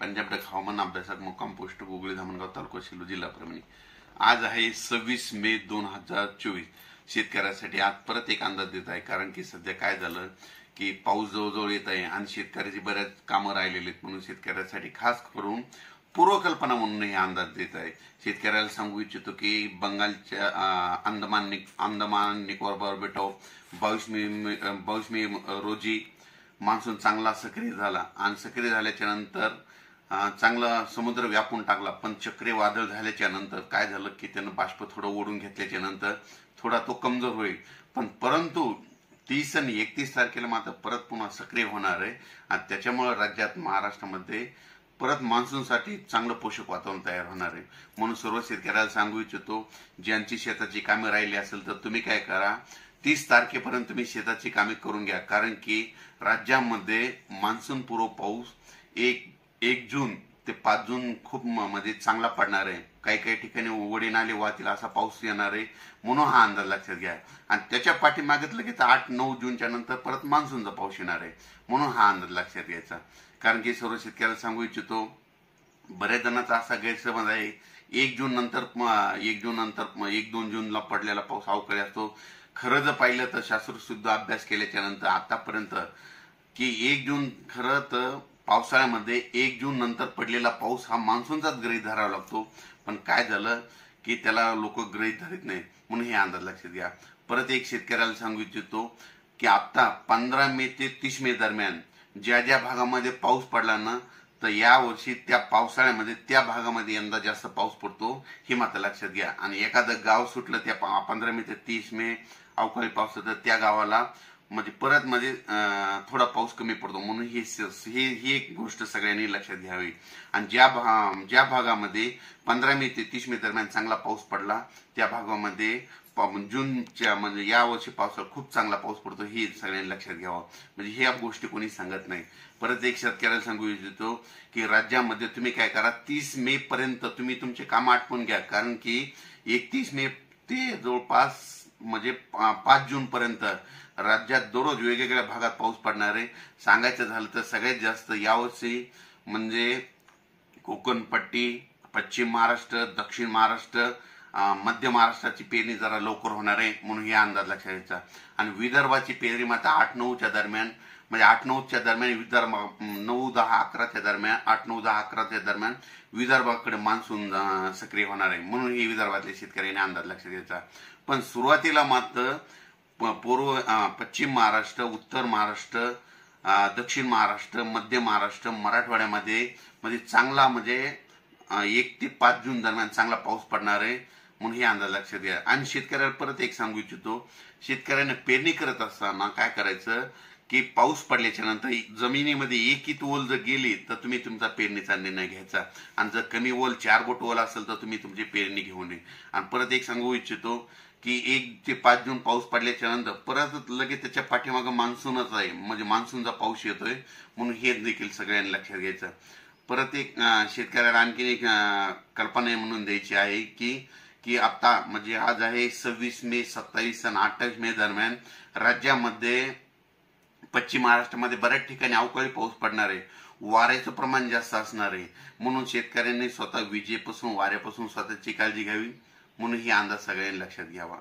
Punjab duck हवामान अभ्यासक मुक्काम पोस्ट गोगळे धामणगाव तालुका सेलू जिल्हा परभणी। आज आहे 26 मे 2024। शेतकऱ्यासाठी आज परत एक अंदाज देत आहे, कारण की सध्या काय झालं की पाऊस जवळजवळ येत आहे आणि शेतकऱ्याची बऱ्याच कामं राहिलेली आहेत, म्हणून शेतकऱ्यासाठी खास करून पूर्वकल्पना म्हणून हे अंदाज देत आहे। शेतकऱ्याला सांगू इच्छितो की बंगालच्या अंदमान निकोबार बेटावर 22 मे रोजी मान्सून चांगला सक्रिय झाला आणि सक्रिय झाल्याच्या नंतर चांगला समुद्र व्यापून टाकला। पण चक्रीवादळ झाल्याच्या नंतर काय झालं की त्यानं बाष्प थोडं ओढून घेतल्याच्या नंतर थोडा तो कमजोर होईल, पण परंतु 30 आणि 31 तारखेला मात्र परत पुन्हा सक्रिय होणार आहे आणि त्याच्यामुळे राज्यात महाराष्ट्रामध्ये परत मान्सूनसाठी चांगलं पोषक वातावरण तयार होणार आहे। म्हणून सर्व शेतकऱ्याला सांगू इच्छितो, ज्यांची शेताची कामे राहिली असेल तर तुम्ही काय करा, 30 तारखेपर्यंत तुम्ही शेताची कामे करून घ्या, कारण की राज्यामध्ये मान्सून पूर्व पाऊस 1 जून ते 5 जून खूप म्हणजे चांगला पडणार आहे। काही ठिकाणी ओढे नाले वाहतील असा पाऊस येणार आहे, म्हणून हा अंदाज लक्षात घ्या। आणि त्याच्या पाठीमागे लगेच 8-9 जूनच्या नंतर परत मान्सूनचा पाऊस येणार आहे, म्हणून हा अंदाज लक्षात घ्यायचा। कारण की सर्व शेतकऱ्याला सांगू इच्छितो, बऱ्याच जणांचा असा गैरसमज आहे 1 जून नंतर 1-2 जूनला पडलेला पाऊस अवकाळी असतो। खरं जर पाहिलं तर शास्त्र सुद्धा अभ्यास केल्याच्या नंतर आतापर्यंत की 1 जून खरं तर पावसाळ्यामध्ये 1 जून नंतर पडलेला पाऊस हा मान्सूनचाच गृहीत धरावा लागतो, पण काय झालं की त्याला लोक गृहीत धरत नाही, म्हणून हे अंदाज लक्षात घ्या। परत एक शेतकऱ्याला सांगू इच्छितो की आता 15 मे ते 30 मे दरम्यान ज्या भागामध्ये पाऊस पडला ना, तर या वर्षी त्या पावसाळ्यामध्ये त्या भागामध्ये यंदा जास्त पाऊस पडतो, हे मात्र लक्षात घ्या। आणि एखादं गाव सुटलं त्या 15 मे ते 30 मे अवकाळी पावसाचं, त्या गावाला म्हणजे परत थोडा पाऊस कमी पडतो, म्हणून ही एक गोष्ट सगळ्यांनी लक्षात घ्यावी। आणि ज्या भागामध्ये 15 मे ते 30 मे दरम्यान चांगला पाऊस पडला त्या भागामध्ये जूनच्या म्हणजे या वर्षी पावसाळा खूप चांगला पाऊस पडतो, हे सगळ्यांनी लक्षात घ्यावं, म्हणजे ह्या गोष्टी कोणी सांगत नाही। परत एक शेतकऱ्याला सांगू इच्छितो की राज्यामध्ये तुम्ही काय करा, 30 मे पर्यंत तुम्ही तुमचे काम आटपून घ्या, कारण की 31 मे ते जवळपास म्हणजे 5 जून पर्यंत राज्यात दररोज वेगवेगळ्या भागात पाऊस पडणार आहे। सांगायचं झालं तर सगळ्यात जास्त यावर्षी म्हणजे कोकणपट्टी, पश्चिम महाराष्ट्र, दक्षिण महाराष्ट्र, मध्य महाराष्ट्राची पेरणी जरा लवकर होणार आहे, म्हणून हे अंदाज लक्षात घ्यायचा। आणि विदर्भाची पेरणी मात्र 8-9च्या दरम्यान, म्हणजे 8-9च्या दरम्यान विदर्भ 9-10-11च्या दरम्यान 8-9-10-11च्या दरम्यान विदर्भाकडे मान्सून सक्रिय होणार आहे, म्हणून हे विदर्भातल्या शेतकऱ्यांनी अंदाज लक्षात घ्यायचा। पण सुरुवातीला मात्र पश्चिम महाराष्ट्र, उत्तर महाराष्ट्र, दक्षिण महाराष्ट्र, मध्य महाराष्ट्र, मराठवाड्यामध्ये म्हणजे चांगला म्हणजे 1 ते 5 जून दरम्यान चांगला पाऊस पडणार आहे, म्हणून हे अंदाज लक्षात घ्या। आणि शेतकऱ्याला परत एक सांगू इच्छितो, शेतकऱ्यांना पेरणी करत असताना काय करायचं की पाऊस पडल्याच्या नंतर जमिनीमध्ये 1 ओल जर गेली तर तुम्ही तुमचा पेरणीचा निर्णय घ्यायचा, आणि जर कमी ओल 4 बोट ओल असेल तर तुम्ही तुमची पेरणी घेऊ नये। आणि परत एक सांगू इच्छितो की 1 ते 5 जून पाऊस पडल्याच्या नंतर परत लगेच त्याच्या पाठीमागं मान्सूनच आहे, म्हणजे मान्सूनचा पाऊस येतोय, म्हणून हे देखील सगळ्यांनी लक्षात घ्यायचं। परत एक शेतकऱ्याला आणखी एक कल्पना म्हणून द्यायची आहे की आता म्हणजे आज आहे 26 मे, 27 आणि 28 मे दरम्यान राज्यामध्ये पश्चिम महाराष्ट्रामध्ये बऱ्याच ठिकाणी अवकाळी पाऊस पडणार आहे, वाऱ्याचं प्रमाण जास्त असणार आहे, म्हणून शेतकऱ्यांनी स्वतः विजेपासून वाऱ्यापासून स्वतःची काळजी घ्यावी, म्हणून ही अंदाज सगळ्यांनी लक्षात घ्यावा।